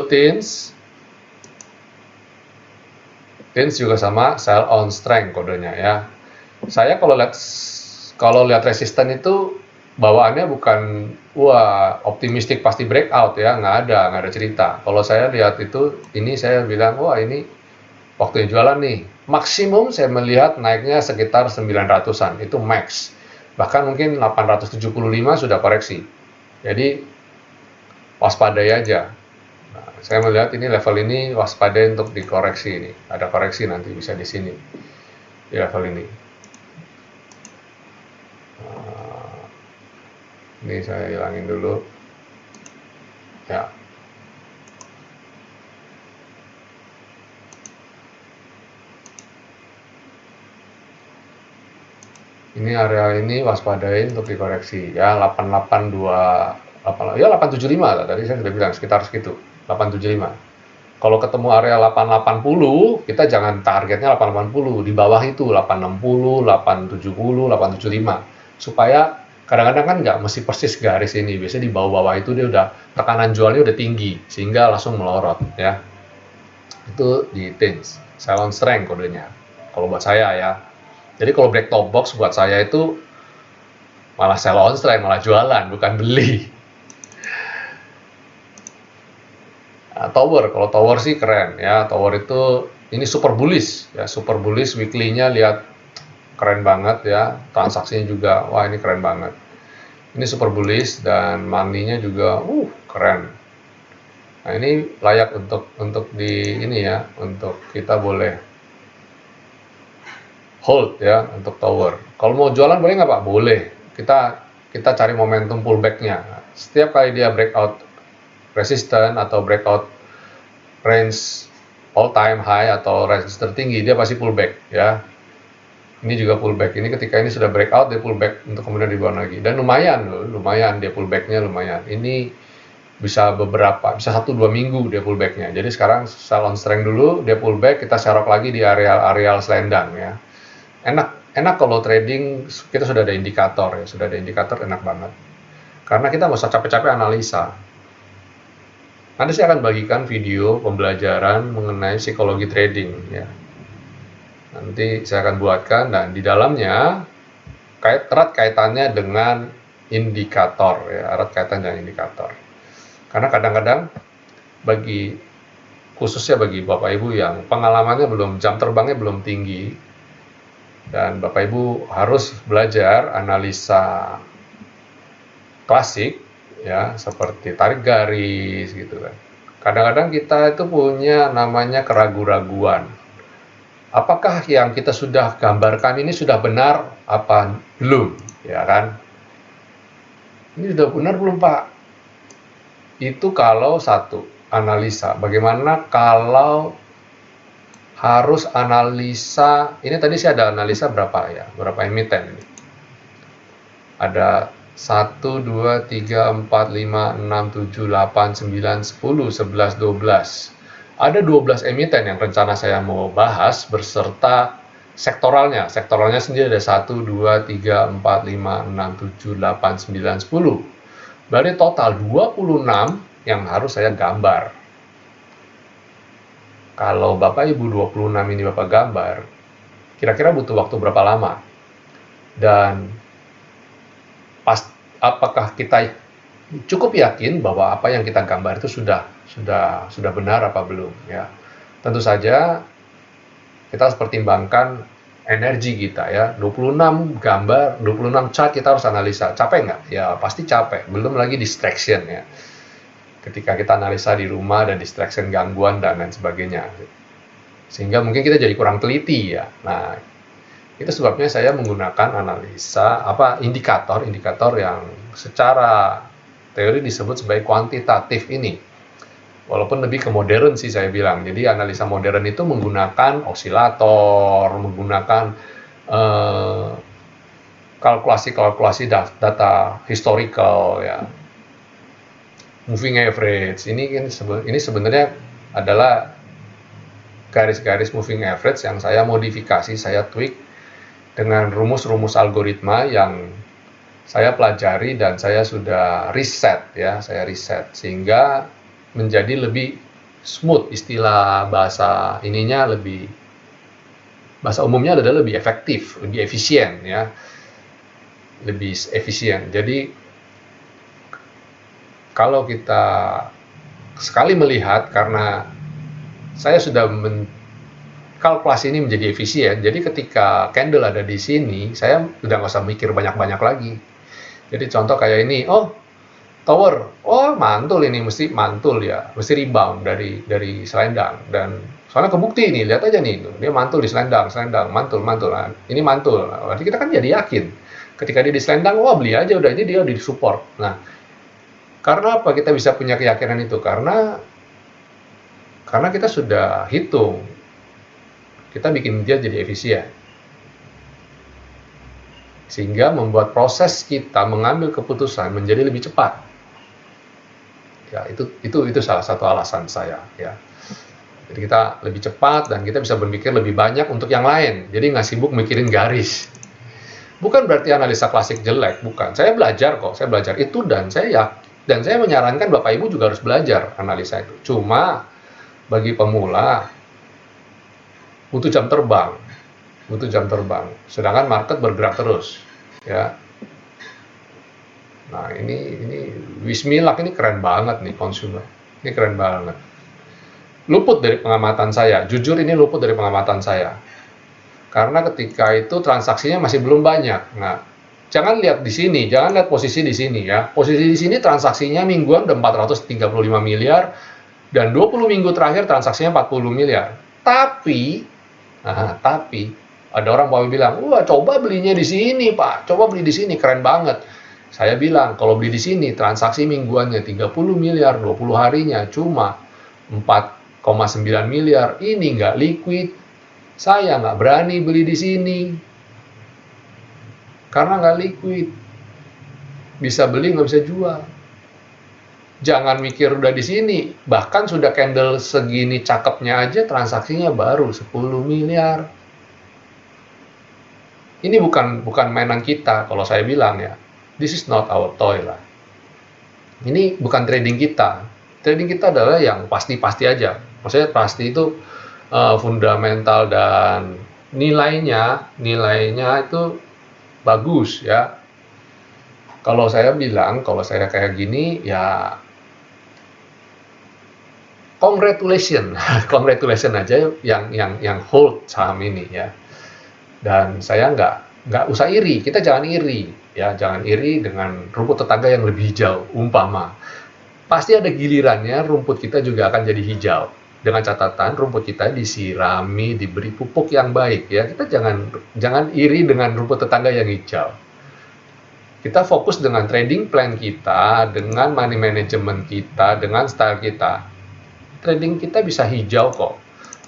TINS juga sama, sell on strength kodenya ya. Saya kalau lihat resisten itu bawaannya bukan wah optimistik pasti breakout ya, nggak ada cerita. Kalau saya lihat itu, ini saya bilang wah ini waktunya jualan nih. Maksimum saya melihat naiknya sekitar 900-an, itu max. Bahkan mungkin 875 sudah koreksi. Jadi waspadai aja. Nah, saya melihat ini level ini waspadai untuk dikoreksi ini. Ada koreksi nanti bisa di sini di level ini. Ini saya hilangin dulu. Ya. Ini area ini waspadain untuk dikoreksi ya 882 ya 875 lah tadi saya sudah bilang sekitar segitu 875. Kalau ketemu area 880 kita jangan targetnya 880 di bawah itu 860, 870, 875 supaya kadang-kadang kan nggak mesti persis garis ini biasanya di bawah-bawah itu dia udah tekanan jualnya udah tinggi sehingga langsung melorot ya itu di TINS sell on strength kodenya kalau buat saya ya. Jadi kalau break top box buat saya itu malah sell on strength, malah jualan, bukan beli. Nah, tower, kalau tower sih keren ya. Tower itu ini super bullish ya, super bullish weekly-nya lihat keren banget ya. Transaksinya juga wah ini keren banget. Ini super bullish dan money-nya juga keren. Nah, ini layak untuk di ini ya, untuk kita boleh hold ya untuk tower. Kalau mau jualan boleh nggak Pak? Boleh. Kita cari momentum pullback-nya. Setiap kali dia breakout resistance atau breakout range all time high atau range tertinggi dia pasti pullback ya. Ini juga pullback. Ini ketika ini sudah breakout dia pullback untuk kemudian dibuang lagi. Dan lumayan dia pullback-nya lumayan. Ini bisa 1-2 minggu dia pullback-nya. Jadi sekarang sell on strength dulu, dia pullback, kita serok lagi di areal selendang ya. Enak kalau trading kita sudah ada indikator ya, sudah ada indikator enak banget. Karena kita nggak usah capek-capek analisa. Nanti saya akan bagikan video pembelajaran mengenai psikologi trading ya. Nanti saya akan buatkan dan di dalamnya erat kaitannya dengan indikator ya, erat kaitan dengan indikator. Karena kadang-kadang khususnya bagi Bapak Ibu yang pengalamannya jam terbangnya belum tinggi, dan Bapak Ibu harus belajar analisa klasik ya seperti tarik garis gitu kan. Kadang-kadang kita itu punya namanya keraguan-raguan. Apakah yang kita sudah gambarkan ini sudah benar apa belum ya kan? Ini sudah benar belum Pak? Itu kalau satu analisa. Bagaimana kalau harus analisa, ini tadi saya ada analisa berapa emiten ini. Ada 1, 2, 3, 4, 5, 6, 7, 8, 9, 10, 11, 12. Ada 12 emiten yang rencana saya mau bahas berserta sektoralnya. Sektoralnya sendiri ada 1, 2, 3, 4, 5, 6, 7, 8, 9, 10. Berarti total 26 yang harus saya gambar. Kalau Bapak Ibu 26 ini Bapak gambar, kira-kira butuh waktu berapa lama? Dan apakah kita cukup yakin bahwa apa yang kita gambar itu sudah benar apa belum ya? Tentu saja kita harus pertimbangkan energi kita ya. 26 gambar, 26 chart kita harus analisa. Capek nggak? Ya pasti capek. Belum lagi distraction ya. Ketika kita analisa di rumah dan distraction gangguan dan lain sebagainya, sehingga mungkin kita jadi kurang teliti ya. Nah itu sebabnya saya menggunakan analisa indikator yang secara teori disebut sebagai kuantitatif ini, walaupun lebih ke modern sih saya bilang. Jadi analisa modern itu menggunakan osilator, menggunakan kalkulasi data historical ya, moving average. Ini sebenarnya adalah garis-garis moving average yang saya modifikasi, saya tweak dengan rumus-rumus algoritma yang saya pelajari dan saya sudah riset ya, saya riset sehingga menjadi lebih smooth, istilah bahasa ininya lebih, bahasa umumnya adalah lebih efektif, lebih efisien ya, lebih efisien. Jadi kalau kita sekali melihat, karena saya sudah kalkulasi ini menjadi efisien, jadi ketika candle ada di sini, saya udah nggak usah mikir banyak-banyak lagi. Jadi contoh kayak ini, oh tower, oh mantul ini, mesti mantul ya, mesti rebound dari selendang, dan soalnya kebukti nih, lihat aja nih, dia mantul di selendang, mantul, nah, ini mantul, nah, berarti kita kan jadi yakin, ketika dia di selendang, wah beli aja udah, ini dia di support. Nah, karena apa kita bisa punya keyakinan itu? Karena kita sudah hitung, kita bikin dia jadi efisien, sehingga membuat proses kita mengambil keputusan menjadi lebih cepat. Ya, itu salah satu alasan saya ya. Jadi kita lebih cepat dan kita bisa berpikir lebih banyak untuk yang lain. Jadi nggak sibuk mikirin garis. Bukan berarti analisa klasik jelek, bukan. Saya belajar kok, saya belajar itu, dan saya menyarankan Bapak Ibu juga harus belajar analisa itu. Cuma bagi pemula butuh jam terbang. Sedangkan market bergerak terus, ya. Nah, ini Wismilak ini keren banget nih, consumer. Ini keren banget. Luput dari pengamatan saya, jujur ini luput dari pengamatan saya. Karena ketika itu transaksinya masih belum banyak. Nah, jangan lihat di sini, jangan lihat posisi di sini ya. Posisi di sini transaksinya mingguan udah 435 miliar dan 20 minggu terakhir transaksinya 40 miliar. Tapi ada orang mau bilang, "Wah, coba belinya di sini, Pak. Coba beli di sini, keren banget." Saya bilang, kalau beli di sini transaksi mingguannya 30 miliar, 20 harinya cuma 4,9 miliar. Ini nggak liquid. Saya nggak berani beli di sini. Karena nggak liquid. Bisa beli, nggak bisa jual. Jangan mikir udah di sini. Bahkan sudah candle segini cakepnya aja transaksinya baru 10 miliar. Ini bukan mainan kita, kalau saya bilang ya. This is not our toy lah. Ini bukan trading kita. Trading kita adalah yang pasti-pasti aja. Maksudnya pasti itu fundamental dan nilainya itu bagus ya. Kalau saya bilang, kalau saya kayak gini ya congratulations aja yang hold saham ini ya. Dan saya nggak usah iri, kita jangan iri ya, jangan iri dengan rumput tetangga yang lebih hijau, umpama. Pasti ada gilirannya rumput kita juga akan jadi hijau. Dengan catatan rumput kita disirami, diberi pupuk yang baik ya. Kita jangan iri dengan rumput tetangga yang hijau. Kita fokus dengan trading plan kita, dengan money management kita, dengan style kita. Trading kita bisa hijau kok.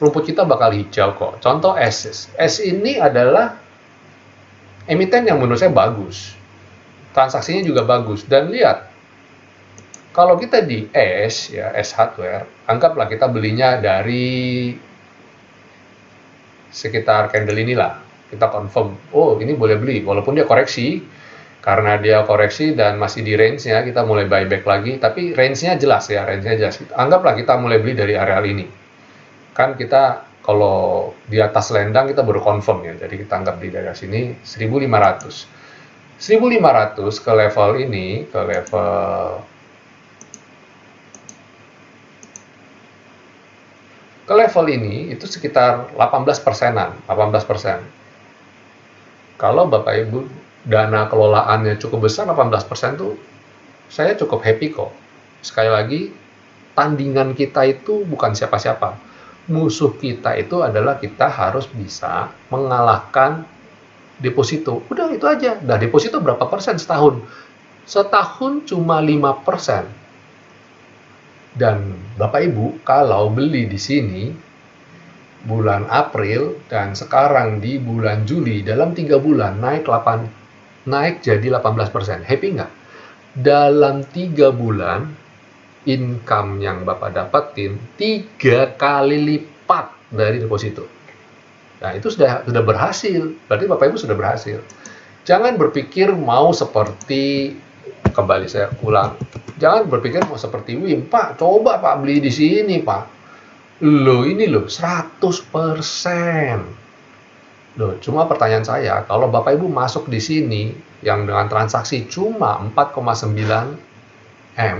Rumput kita bakal hijau kok. Contoh S ini adalah emiten yang menurut saya bagus. Transaksinya juga bagus. Dan lihat, kalau kita di S hardware, anggaplah kita belinya dari sekitar candle inilah. Kita confirm, oh ini boleh beli, walaupun dia koreksi. Karena dia koreksi dan masih di range-nya, kita mulai buyback lagi. Tapi range-nya jelas ya, Anggaplah kita mulai beli dari areal ini. Kan kita kalau di atas selendang kita baru confirm ya, jadi kita anggap di daerah sini 1.500 ke level ini, ke level ini itu sekitar 18%. Kalau Bapak Ibu dana kelolaannya cukup besar, 18% tuh saya cukup happy kok. Sekali lagi, tandingan kita itu bukan siapa-siapa. Musuh kita itu adalah kita harus bisa mengalahkan deposito. Udah itu aja. Nah, deposito berapa persen setahun? Setahun cuma 5%. Dan Bapak Ibu, kalau beli di sini bulan April dan sekarang di bulan Juli, dalam 3 bulan naik jadi 18%. Happy nggak? Dalam 3 bulan income yang Bapak dapatin 3 kali lipat dari deposito. Nah, itu sudah berhasil. Berarti Bapak Ibu sudah berhasil. Jangan berpikir mau seperti, kembali saya ulang, jangan berpikir mau seperti Wim. Pak, coba Pak beli di sini, Pak. Loh, ini loh 100%. Loh, cuma pertanyaan saya, kalau Bapak Ibu masuk di sini yang dengan transaksi cuma 4,9 M,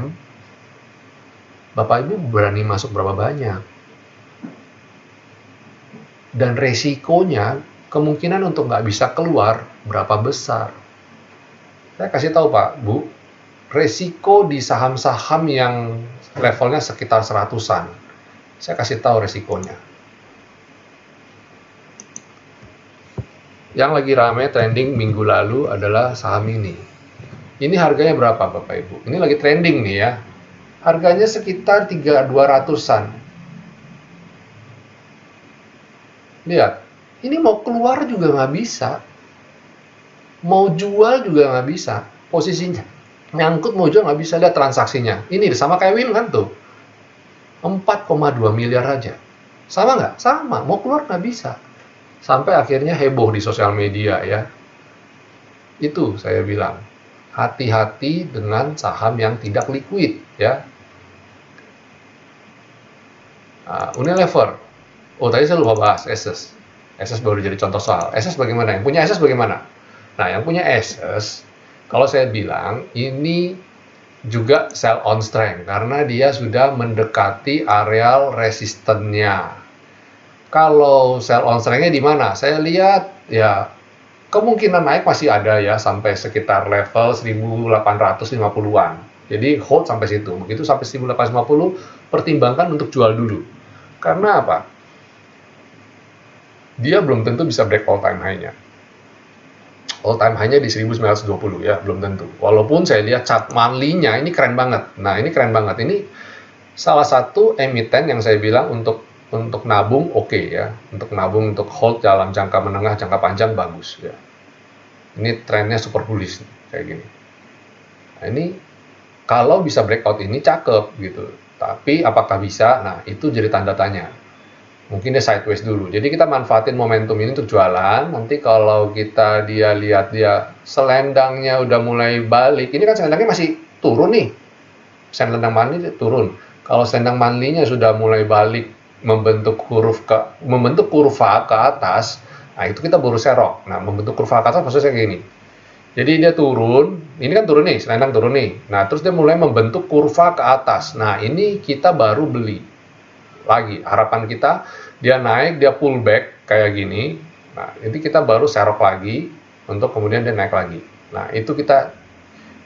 Bapak Ibu berani masuk berapa banyak? Dan resikonya, kemungkinan untuk nggak bisa keluar berapa besar? Saya kasih tahu Pak, Bu, resiko di saham-saham yang levelnya sekitar 100-an, saya kasih tahu resikonya. Yang lagi ramai trending minggu lalu adalah saham ini. Ini harganya berapa Bapak Ibu? Ini lagi trending nih ya. Harganya sekitar 200-an. Lihat, ini mau keluar juga nggak bisa. Mau jual juga nggak bisa. Posisinya nyangkut mau jual nggak bisa. Lihat transaksinya. Ini sama kayak Wim kan tuh. 4,2 miliar aja. Sama nggak? Sama. Mau keluar nggak bisa. Sampai akhirnya heboh di sosial media ya. Itu saya bilang. Hati-hati dengan saham yang tidak liquid ya. Unilever. Oh, tadi saya lupa bahas SS. SS baru jadi contoh soal. SS bagaimana? Yang punya SS bagaimana? Nah, yang punya SS, kalau saya bilang, ini juga sell on strength, karena dia sudah mendekati areal resistennya. Kalau sell on strength-nya di mana? Saya lihat, ya, kemungkinan naik masih ada ya, sampai sekitar level 1850-an. Jadi, hold sampai situ. Begitu sampai 1850, pertimbangkan untuk jual dulu. Karena apa? Dia belum tentu bisa break all time high-nya. All time high-nya di 1920 ya, belum tentu. Walaupun saya lihat chart monthly-nya ini keren banget. Nah, ini keren banget. Ini salah satu emiten yang saya bilang untuk nabung oke ya. Untuk nabung, untuk hold dalam jangka menengah, jangka panjang bagus ya. Ini trennya super bullish kayak gini. Nah, ini kalau bisa breakout ini cakep gitu. Tapi apakah bisa? Nah, itu jadi tanda tanya. Mungkin dia sideways dulu. Jadi kita manfaatin momentum ini untuk jualan. Nanti kalau dia lihat dia selendangnya udah mulai balik. Ini kan selendangnya masih turun nih. Selendang monthly turun. Kalau selendang monthly-nya sudah mulai balik membentuk kurva ke atas, nah itu kita baru serok. Nah, membentuk kurva ke atas maksudnya kayak gini. Jadi dia turun, ini kan turun nih, selendang turun nih. Nah, terus dia mulai membentuk kurva ke atas. Nah, ini kita baru beli. Lagi harapan kita dia naik, dia pull back kayak gini. Nah, ini kita baru serok lagi untuk kemudian dia naik lagi. Nah, itu kita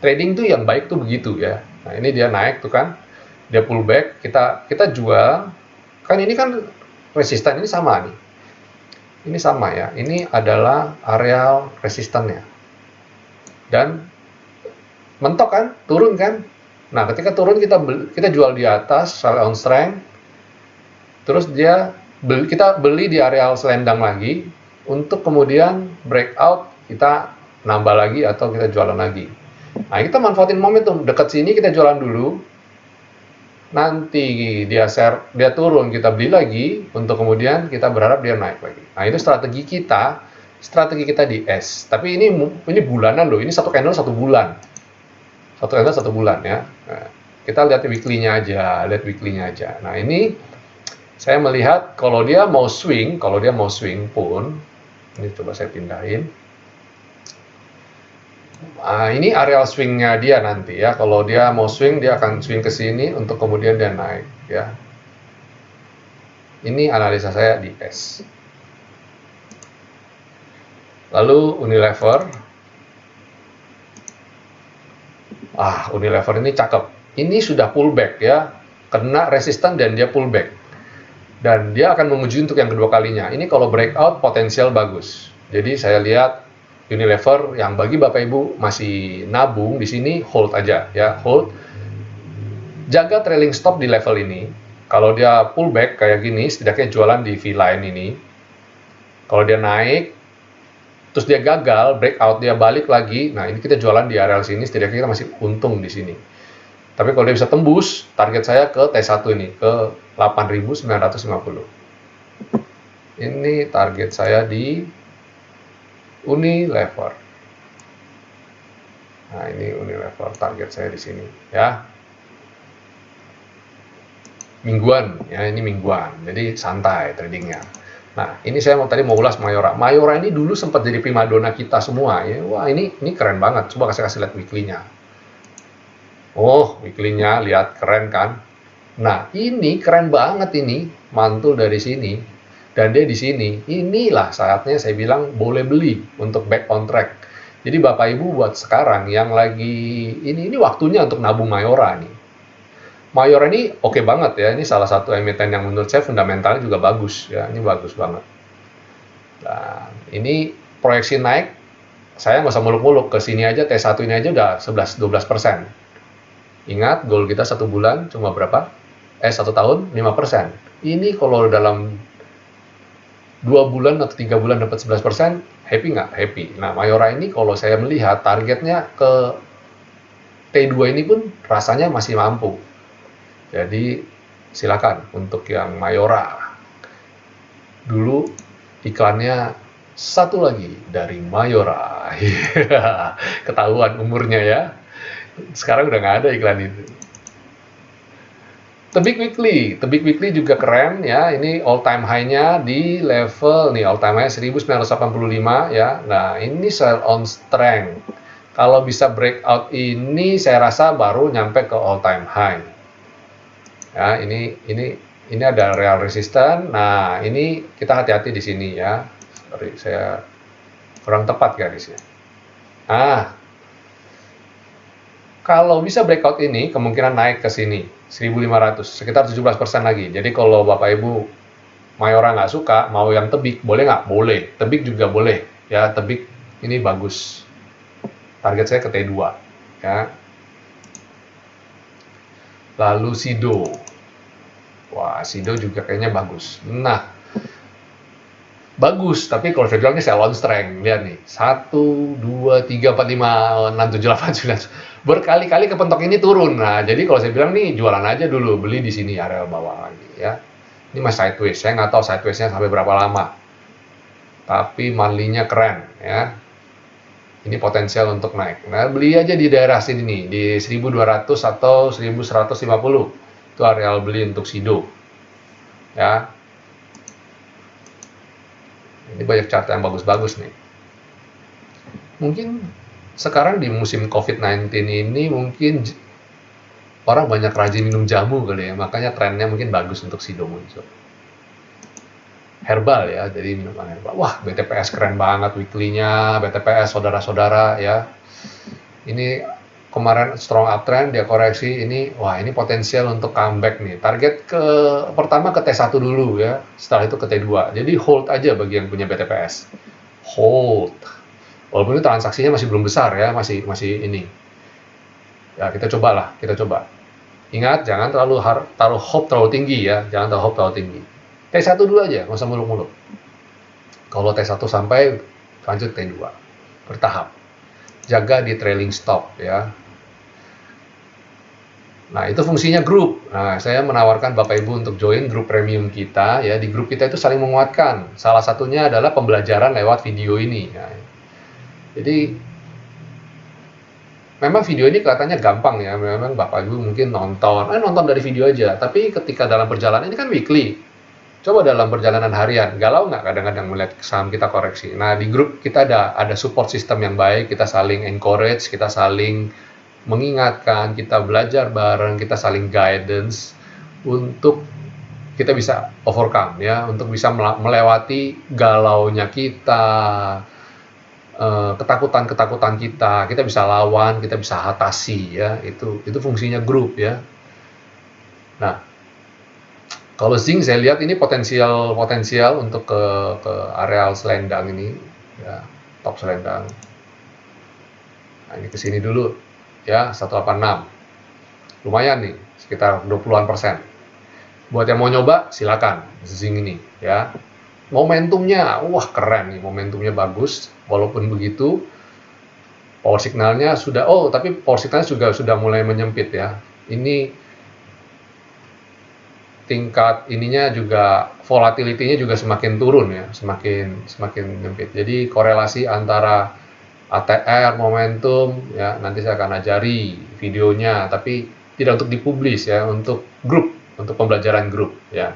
trading tuh yang baik tuh begitu ya. Nah, ini dia naik tuh kan, dia pull back, kita jual. Kan ini kan resisten, ini sama nih. Ini sama ya. Ini adalah areal resistennya. Dan mentok kan, turun kan. Nah, ketika turun kita jual di atas, sell on strength. Terus kita beli di areal selendang lagi, untuk kemudian breakout kita nambah lagi atau kita jualan lagi. Nah, kita manfaatin momentum, dekat sini kita jualan dulu, nanti dia turun, kita beli lagi, untuk kemudian kita berharap dia naik lagi. Nah, itu strategi kita di S. Tapi ini bulanan loh, ini satu candle 1 bulan. Satu candle 1 bulan ya. Nah, kita lihat weekly-nya aja. Nah, ini saya melihat kalau dia mau swing pun, ini coba saya pindahin. Ini areal swingnya dia nanti ya. Kalau dia mau swing, dia akan swing ke sini untuk kemudian dia naik ya. Ini analisa saya di S. Lalu Unilever. Unilever ini cakep. Ini sudah pullback ya. Kena resisten dan dia pullback. Dan dia akan menguji untuk yang kedua kalinya. Ini kalau breakout potensial bagus. Jadi saya lihat Unilever yang bagi Bapak Ibu masih nabung di sini, hold aja ya, hold. Jaga trailing stop di level ini. Kalau dia pullback kayak gini, setidaknya jualan di V-line ini. Kalau dia naik, terus dia gagal, breakout, dia balik lagi. Nah, ini kita jualan di area sini, setidaknya kita masih untung di sini. Tapi kalau dia bisa tembus, target saya ke T1 ini, ke 8.950. Ini target saya di Unilever. Nah, ini Unilever target saya di sini ya. Mingguan ya, ini mingguan. Jadi santai tradingnya. Nah, ini saya tadi mau ulas Mayora. Mayora ini dulu sempat jadi primadona kita semua ya. Wah, ini keren banget. Coba kasih lihat weekly-nya. Oh, weekly-nya lihat keren kan? Nah, ini keren banget ini, mantul dari sini. Dan dia di sini. Inilah saatnya saya bilang boleh beli untuk back on track. Jadi Bapak Ibu buat sekarang yang lagi ini waktunya untuk nabung Mayora nih. Mayora ini oke banget ya. Ini salah satu emiten yang menurut saya fundamentalnya juga bagus ya. Ini bagus banget. Nah, ini proyeksi naik, saya nggak usah muluk-muluk, ke sini aja T1 ini aja udah 11-12%. Ingat, goal kita 1 bulan cuma berapa? 1 tahun 5%. Ini kalau dalam 2 bulan atau 3 bulan dapat 11%, happy nggak? Happy. Nah, Mayora ini kalau saya melihat targetnya ke T2 ini pun rasanya masih mampu. Jadi silakan untuk yang Mayora. Dulu iklannya satu lagi dari Mayora. Ketahuan umurnya ya. Sekarang udah nggak ada iklan itu. Tebik Weekly juga keren ya. Ini all time high-nya di level nih, all time high 1985 ya. Nah, ini sell on strength. Kalau bisa breakout ini saya rasa baru nyampe ke all time high. Ya, ini ada real resistance. Nah, ini kita hati-hati di sini ya. Sorry, saya kurang tepat garisnya. Kalau bisa breakout ini, kemungkinan naik ke sini, 1.500, sekitar 17% lagi. Jadi kalau Bapak Ibu Mayora nggak suka, mau yang tebik, boleh nggak? Boleh. Tebik juga boleh. Ya, tebik ini bagus. Target saya ke T2. Ya. Lalu Sido. Wah, Sido juga kayaknya bagus. Nah, bagus, tapi kalau saya bilang ini sell on strength. Lihat nih, 1, 2, 3, 4, 5, 6, 7, 8, 9. Berkali-kali kepentok ini turun. Nah, jadi kalau saya bilang nih jualan aja dulu, beli di sini area bawah lagi ya. Ini masih sideways, saya nggak tahu sidewaysnya sampai berapa lama. Tapi monthly-nya keren ya. Ini potensial untuk naik. Nah, beli aja di daerah sini nih, di 1.200 atau 1.150. Itu areal beli untuk Sido. Ya. Ini banyak chart yang bagus-bagus nih. Mungkin sekarang di musim COVID-19 ini mungkin orang banyak rajin minum jamu kali ya, makanya trennya mungkin bagus untuk Sido muncul. Herbal ya, jadi minuman herbal. Wah, BTPS keren banget weekly-nya, BTPS saudara-saudara ya. Ini kemarin strong uptrend, dia koreksi ini, wah ini potensial untuk comeback nih. Target pertama ke T1 dulu ya, setelah itu ke T2. Jadi hold aja bagi yang punya BTPS. Hold. Walaupun itu transaksinya masih belum besar ya, masih ini. Ya, kita coba. Ingat, jangan taruh hope terlalu tinggi ya, jangan taruh hope terlalu tinggi. T1 dulu aja, nggak usah muluk-muluk. Kalau T1 sampai, lanjut T2. Bertahap. Jaga di trailing stop ya. Nah, itu fungsinya grup. Nah, saya menawarkan Bapak Ibu untuk join grup premium kita ya. Di grup kita itu saling menguatkan. Salah satunya adalah pembelajaran lewat video ini. Nah, jadi memang video ini kelihatannya gampang ya, memang Bapak Ibu mungkin nonton dari video aja, tapi ketika dalam perjalanan ini kan weekly, coba dalam perjalanan harian, galau nggak kadang-kadang melihat saham kita koreksi. Nah, di grup kita ada support system yang baik, kita saling encourage, kita saling mengingatkan, kita belajar bareng, kita saling guidance untuk kita bisa overcome ya, untuk bisa melewati galaunya kita, ketakutan kita bisa lawan, kita bisa atasi ya, itu fungsinya grup ya. Nah, kalau zinc saya lihat ini potensial untuk ke areal selendang ini ya, top selendang. Nah, ini ke sini dulu ya, 186. Lumayan nih, sekitar 20-an%. Buat yang mau nyoba silakan zinc ini ya. Momentumnya, wah keren nih, momentumnya bagus. Walaupun begitu, power signalnya tapi power signalnya juga sudah mulai menyempit ya. Ini tingkat ininya juga, volatility-nya juga semakin turun ya, semakin nyempit. Jadi korelasi antara ATR, momentum, ya nanti saya akan ajari videonya, tapi tidak untuk dipublish ya, untuk grup, untuk pembelajaran grup ya.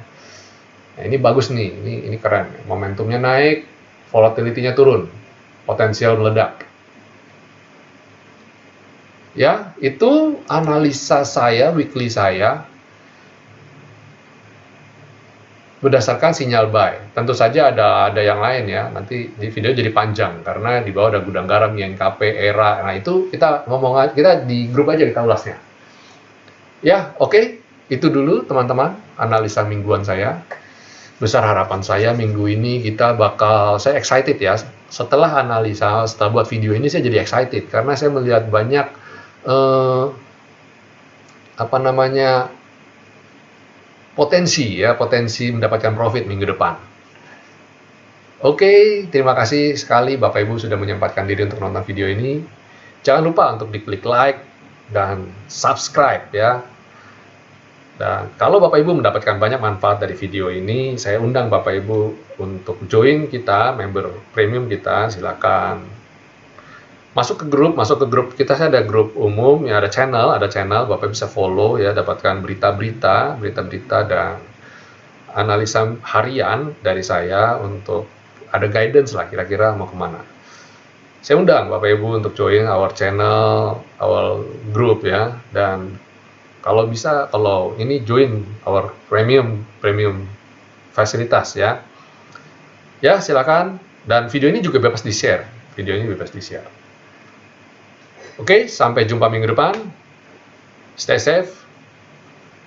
Nah, ini bagus nih, ini keren. Momentumnya naik, volatility-nya turun, potensial meledak. Ya, itu analisa saya, weekly saya, berdasarkan sinyal buy. Tentu saja ada yang lain ya. Nanti di video jadi panjang karena di bawah ada Gudang Garam, INKP, ERA. Nah, itu kita ngomong, kita di grup aja kita ulasnya. Ya, oke. Itu dulu teman-teman analisa mingguan saya. Besar harapan saya minggu ini saya excited ya. Setelah analisa, setelah buat video ini saya jadi excited karena saya melihat banyak potensi mendapatkan profit minggu depan. Oke, terima kasih sekali Bapak Ibu sudah menyempatkan diri untuk nonton video ini. Jangan lupa untuk diklik like dan subscribe ya. Dan kalau Bapak Ibu mendapatkan banyak manfaat dari video ini, saya undang Bapak Ibu untuk join kita, member premium kita, silakan. Masuk ke grup kita, saya ada grup umum, ya ada channel, Bapak bisa follow ya, dapatkan berita-berita dan analisa harian dari saya untuk ada guidance lah kira-kira mau kemana. Saya undang Bapak Ibu untuk join our channel, our group ya, dan kalau bisa, kalau ini join our premium fasilitas ya. Ya, silakan. Dan video ini juga bebas di-share. Oke, sampai jumpa minggu depan. Stay safe,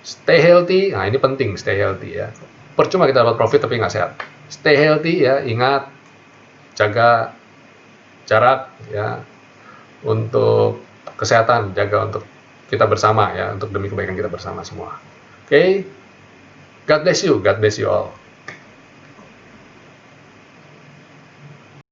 stay healthy. Nah, ini penting, stay healthy ya. Percuma kita dapat profit tapi nggak sehat. Stay healthy ya, ingat jaga jarak ya untuk kesehatan, jaga untuk kita bersama ya, untuk demi kebaikan kita bersama semua. Oke, God bless you all.